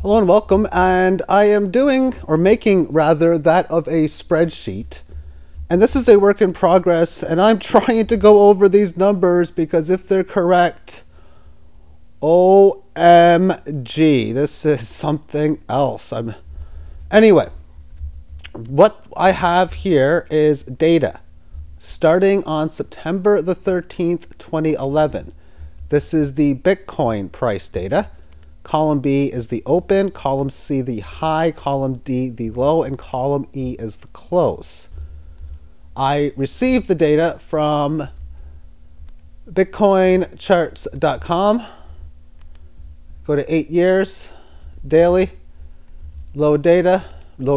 Hello and welcome, and I am doing, or making rather, that of a spreadsheet. And this is a work in progress, and I'm trying to go over these numbers because if they're correct, OMG, this is something else. Anyway, what I have here is data starting on September the 13th, 2011. This is the Bitcoin price data. Column B is the open, column C the high, column D the low, and column E is the close. I received the data from bitcoincharts.com. Go to 8 years, daily, load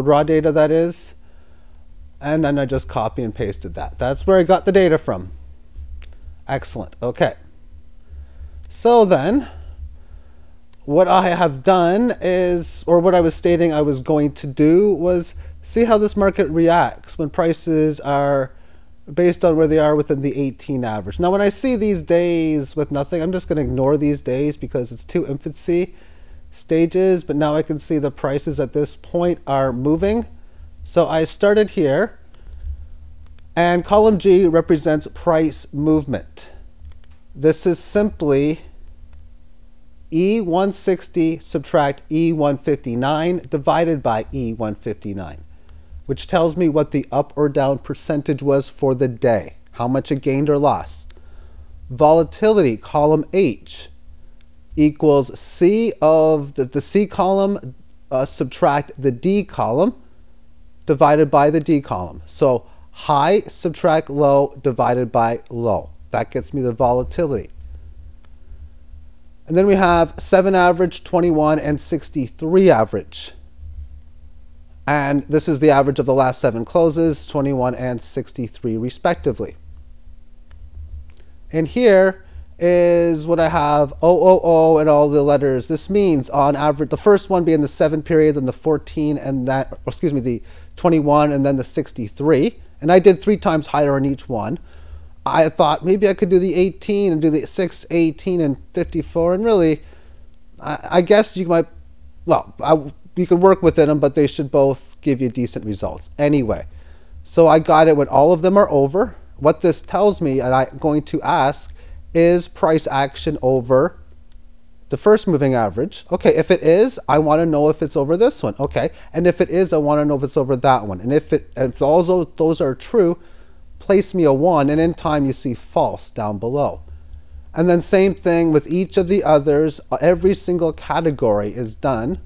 raw data that is, and then I just copy and pasted that. That's where I got the data from. Excellent, okay. So then, what I have done is, or what I was stating I was going to do, was see how this market reacts when prices are based on where they are within the 18 average. Now, when I see these days with nothing, I'm just going to ignore these days because it's two infancy stages, but now I can see the prices at this point are moving. So I started here, and column G represents price movement. This is simply E160 subtract E159 divided by E159, which tells me what the up or down percentage was for the day, how much it gained or lost. Volatility, column H, equals C of the C column subtract the D column divided by the D column. So high subtract low divided by low. That gets me the volatility. And then we have 7 average, 21, and 63 average. And this is the average of the last 7 closes, 21 and 63 respectively. And here is what I have, 000 and all the letters. This means on average, the first one being the 7 period, then the 14, and that, excuse me, the 21, and then the 63. And I did 3 times higher on each one. I thought maybe I could do the 18 and do the 6, 18, and 54. And really, I guess you might, well, you could work within them, but they should both give you decent results. Anyway, so I got it when all of them are over. What this tells me, and I'm going to ask, is price action over the first moving average? Okay, if it is, I want to know if it's over this one. Okay, and if it is, I want to know if it's over that one. And if all those are true, place me a 1, and in time you see false down below. And then same thing with each of the others. Every single category is done.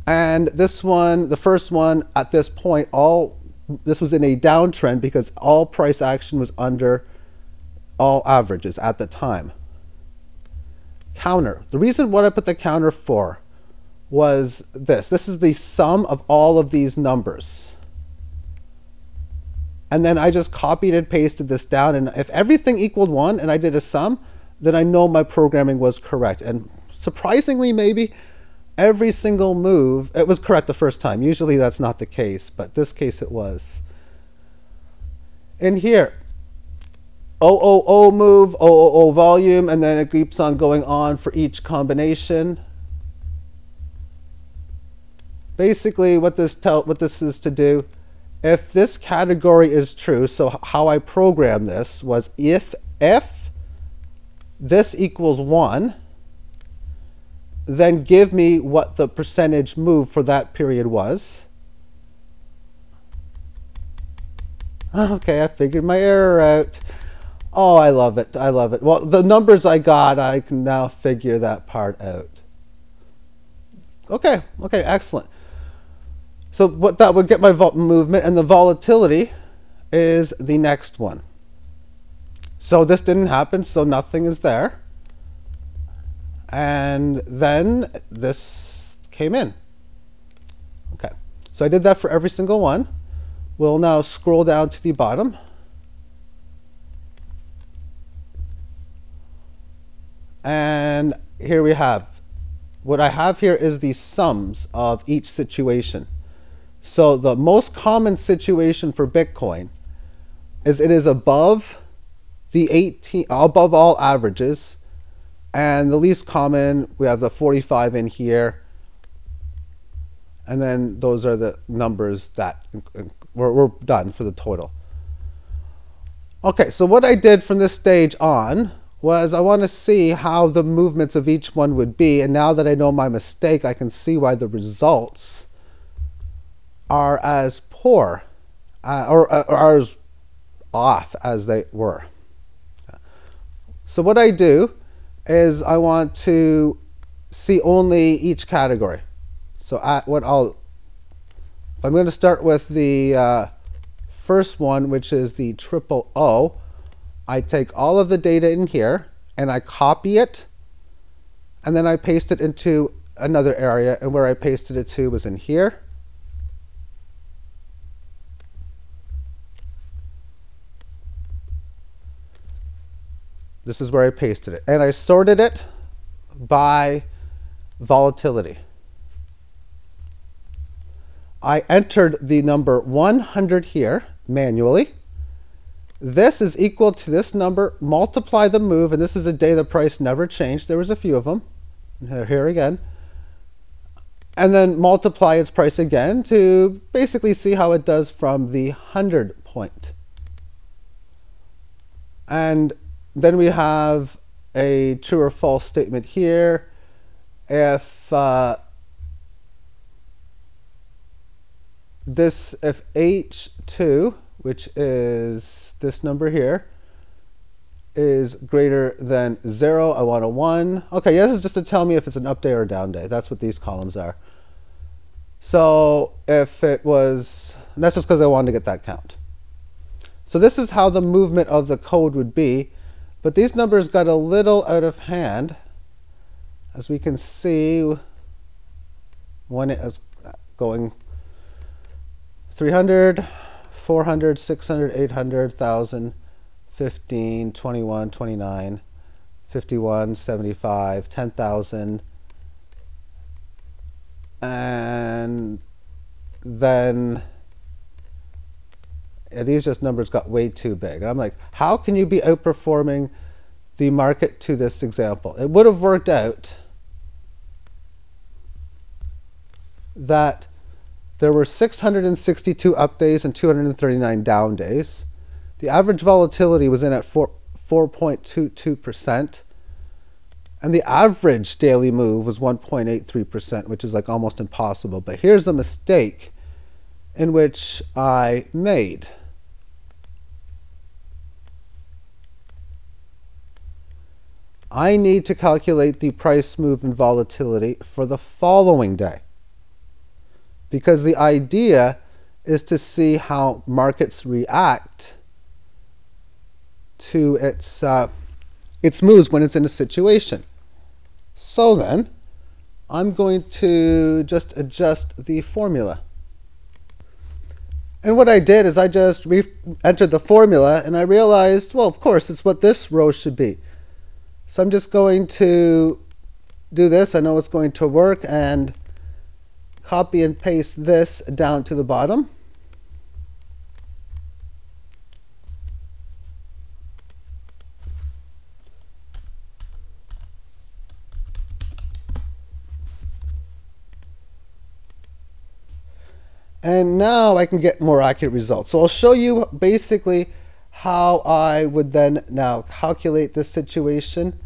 And this one, the first one at this point, this was in a downtrend because all price action was under all averages at the time. Counter. The reason what I put the counter for was this. This is the sum of all of these numbers. And then I just copied and pasted this down, and if everything equaled 1 and I did a sum, then I know my programming was correct. And surprisingly, maybe every single move, it was correct the first time. Usually that's not the case, but this case it was. In here, 000 move, 000 volume, and then it keeps on going on for each combination. Basically, what this is to do, if this category is true, so how I programmed this was if this equals 1, then give me what the percentage move for that period was. Okay, I figured my error out. Oh, I love it. I love it. Well, the numbers I got, I can now figure that part out. Okay, excellent. So what that would get my movement, and the volatility is the next one. So this didn't happen, so nothing is there. And then this came in. Okay, so I did that for every single one. We'll now scroll down to the bottom. And here we have, what I have here is the sums of each situation. So the most common situation for Bitcoin is it is above the 18, above all averages, and the least common, we have the 45 in here, And then those are the numbers that we're done for the total. Okay, so what I did from this stage on was I want to see how the movements of each one would be. And now that I know my mistake, I can see why the results are as poor or are as off as they were. So what I do is I want to see only each category. So if I'm going to start with the first one, which is the triple O, I take all of the data in here and I copy it, and then I paste it into another area, and where I pasted it to was in here. This is where I pasted it. And I sorted it by volatility. I entered the number 100 here manually. This is equal to this number, multiply the move, and this is a day the price never changed. There was a few of them. Here again. And then multiply its price again to basically see how it does from the 100 point. And then we have a true or false statement here. If H2, which is this number here, is greater than 0, I want a 1. Okay, yeah, this is just to tell me if it's an up day or a down day. That's what these columns are. So if it was, and that's just because I wanted to get that count. So this is how the movement of the code would be. But these numbers got a little out of hand. As we can see, when it is going 300, 400, 600, 800, 1,000, 15, 21, 29, 51, 75, 10,000. And then these just numbers got way too big. And I'm like, how can you be outperforming the market to this example? It would have worked out that there were 662 up days and 239 down days. The average volatility was in at 4.22%. And the average daily move was 1.83%, which is like almost impossible. But here's the mistake in which I made. I need to calculate the price move and volatility for the following day, because the idea is to see how markets react to its moves when it's in a situation. So then, I'm going to just adjust the formula. And what I did is I just entered the formula, and I realized, well, of course, it's what this row should be. So I'm just going to do this. I know it's going to work, and copy and paste this down to the bottom. And now I can get more accurate results. So I'll show you basically how I would then now calculate this situation.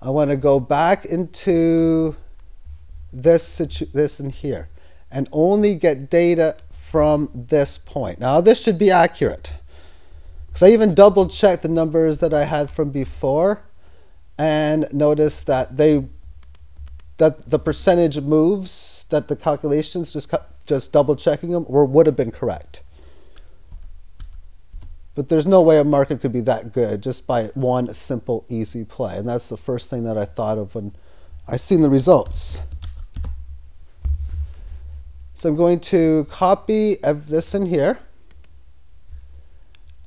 I want to go back into this in here and only get data from this point. Now this should be accurate, because I even double checked the numbers that I had from before and noticed that the percentage moves, that the calculations, just double checking them, would have been correct. But there's no way a market could be that good just by one simple, easy play. And that's the first thing that I thought of when I seen the results. So I'm going to copy this in here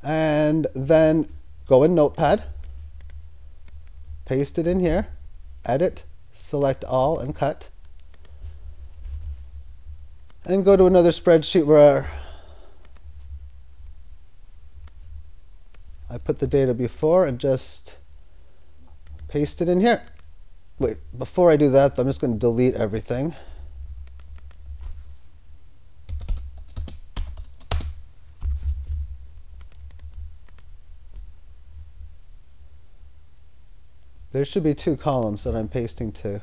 and then go in Notepad, paste it in here, edit, select all, and cut. And go to another spreadsheet where I put the data before and just paste it in here. Wait, before I do that, I'm just going to delete everything. There should be two columns that I'm pasting to.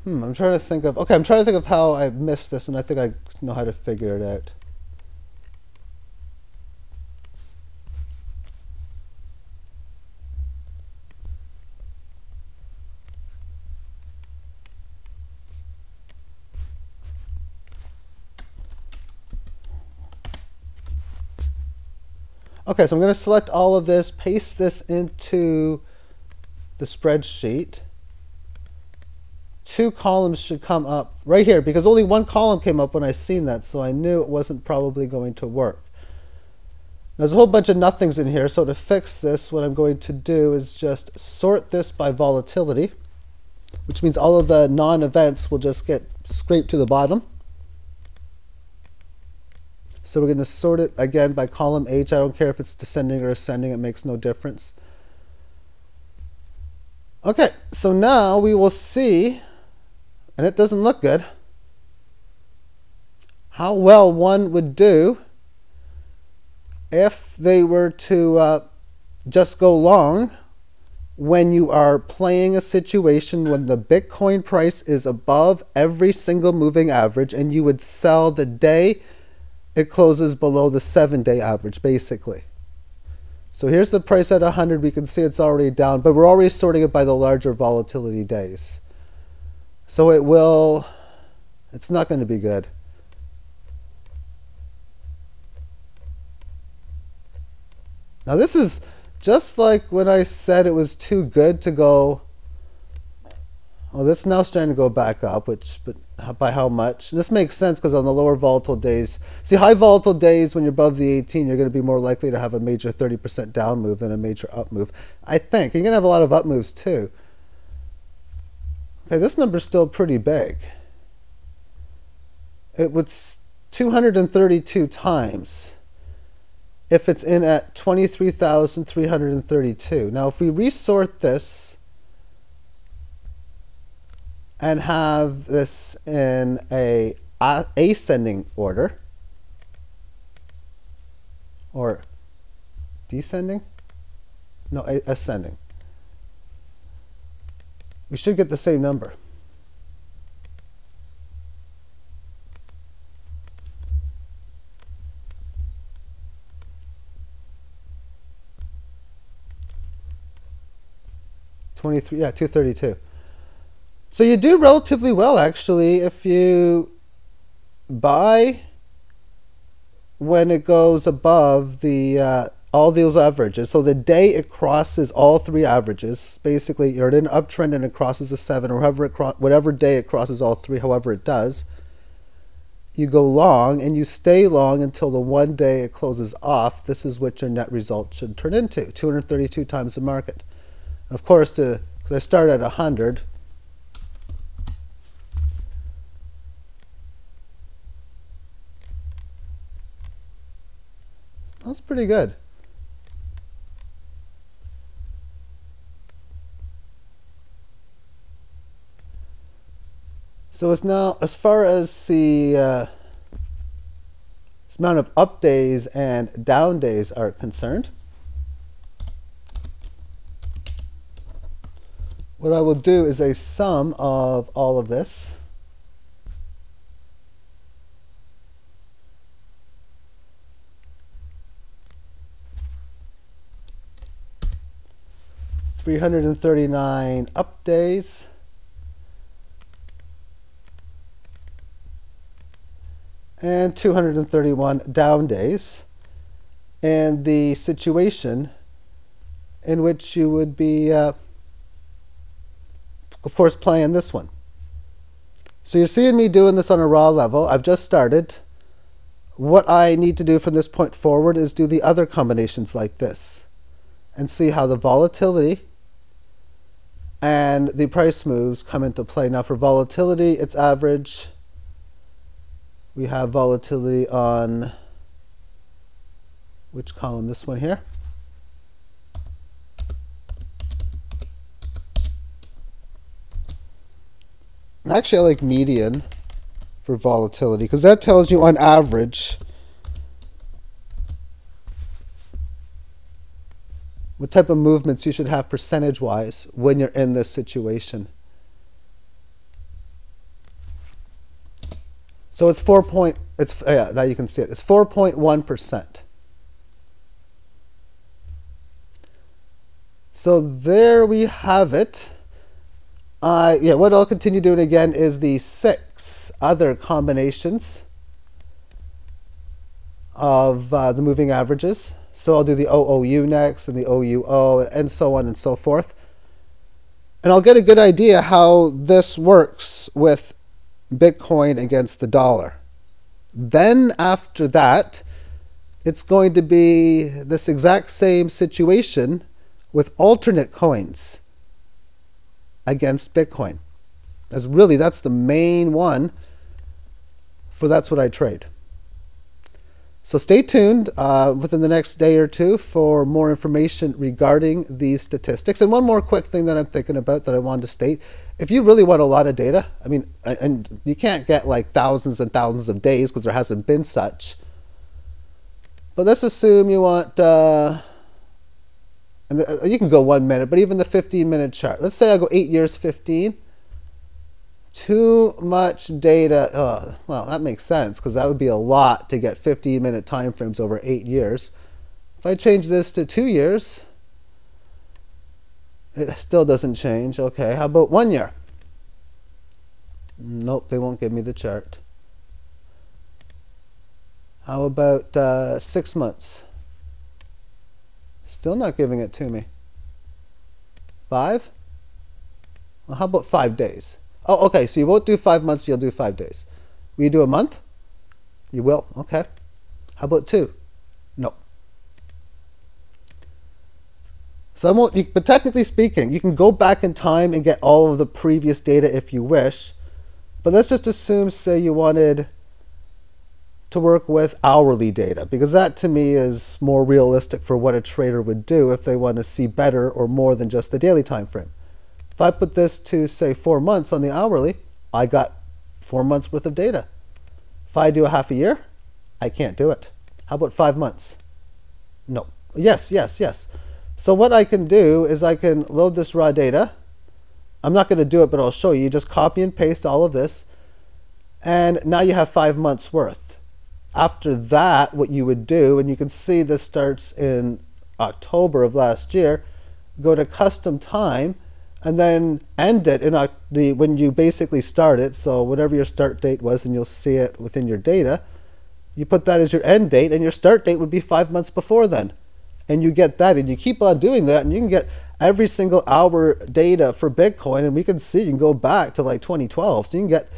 I'm trying to think of, okay, I'm trying to think of how I missed this, and I think I know how to figure it out. Okay, so I'm going to select all of this, paste this into the spreadsheet. Two columns should come up right here because only one column came up when I seen that, so I knew it wasn't probably going to work. There's a whole bunch of nothings in here, so to fix this, what I'm going to do is just sort this by volatility, which means all of the non-events will just get scraped to the bottom. So we're going to sort it again by column H. I don't care if it's descending or ascending, it makes no difference. Okay, so now we will see, and it doesn't look good, how well one would do if they were to just go long when you are playing a situation when the Bitcoin price is above every single moving average, and you would sell the day it closes below the 7-day average, basically. So here's the price at 100. We can see it's already down, but we're already sorting it by the larger volatility days. So it's not going to be good. Now this is just like when I said it was too good to go. Oh, that's now starting to go back up, but by how much? And this makes sense because on the lower volatile days, see, high volatile days when you're above the 18, you're going to be more likely to have a major 30% down move than a major up move. I think you're going to have a lot of up moves too. Okay, this number's still pretty big. It was 232 times if it's in at 23,332. Now, if we resort this and have this in a ascending order, or descending? No, ascending. We should get the same number. Yeah, 232. So you do relatively well, actually, if you buy when it goes above the all those averages. So the day it crosses all three averages, basically you're in an uptrend and it crosses a 7, or whatever day it crosses all three, however it does, you go long and you stay long until the one day it closes off. This is what your net result should turn into, 232 times the market. And of course, because I start at 100, that's pretty good. So it's now, as far as the amount of up days and down days are concerned, what I will do is a sum of all of this. $339 up days and 231 down days, and the situation in which you would be, of course, playing this one. So you're seeing me doing this on a raw level. I've just started. What I need to do from this point forward is do the other combinations like this and see how the volatility and the price moves come into play. Now for volatility, it's average. We have volatility on which column? This one here. Actually, I like median for volatility because that tells you on average what type of movements you should have percentage-wise when you're in this situation. So it's now you can see it. It's 4.1%. So there we have it. What I'll continue doing again is the 6 other combinations of the moving averages. So I'll do the OOU next and the OUO and so on and so forth. And I'll get a good idea how this works with Bitcoin against the dollar. Then after that, it's going to be this exact same situation with alternate coins against Bitcoin. That's the main one, for that's what I trade. So stay tuned within the next day or two for more information regarding these statistics. And one more quick thing that I'm thinking about that I wanted to state. If you really want a lot of data, I mean, and you can't get like thousands and thousands of days because there hasn't been such. But let's assume you want, you can go 1 minute, but even the 15-minute chart. Let's say I go 8 years, 15. Too much data. Well, that makes sense because that would be a lot to get 15-minute time frames over 8 years. If I change this to 2 years, it still doesn't change. Okay, how about 1 year? Nope, they won't give me the chart. How about 6 months? Still not giving it to me. 5? Well, how about 5 days? Oh, okay, so you won't do 5 months, you'll do 5 days. Will you do a month? You will, okay. How about 2? No. So but technically speaking, you can go back in time and get all of the previous data if you wish. But let's just assume, say you wanted to work with hourly data, because that to me is more realistic for what a trader would do if they want to see better or more than just the daily time frame. If I put this to, say, 4 months on the hourly, I got 4 months worth of data. If I do a half a year, I can't do it. How about 5 months? No. Yes, yes, yes. So what I can do is I can load this raw data. I'm not going to do it, but I'll show you. You just copy and paste all of this. And now you have 5 months worth. After that, what you would do, and you can see this starts in October of last year, go to custom time, and then end it in when you basically start it. So whatever your start date was, and you'll see it within your data, you put that as your end date, and your start date would be 5 months before then. And you get that, and you keep on doing that, and you can get every single hour data for Bitcoin, and we can see, you can go back to like 2012. So you can get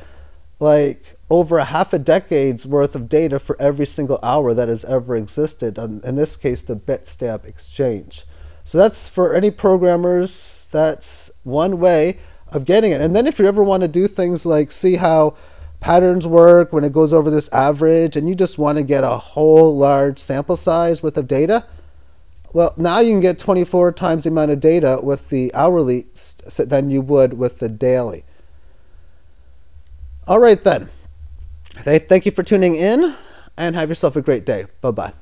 like over a half a decade's worth of data for every single hour that has ever existed, in this case, the Bitstamp exchange. So that's for any programmers. That's one way of getting it. And then if you ever want to do things like see how patterns work when it goes over this average, and you just want to get a whole large sample size worth of data, well, now you can get 24 times the amount of data with the hourly than you would with the daily. All right then. Thank you for tuning in, and have yourself a great day. Bye-bye.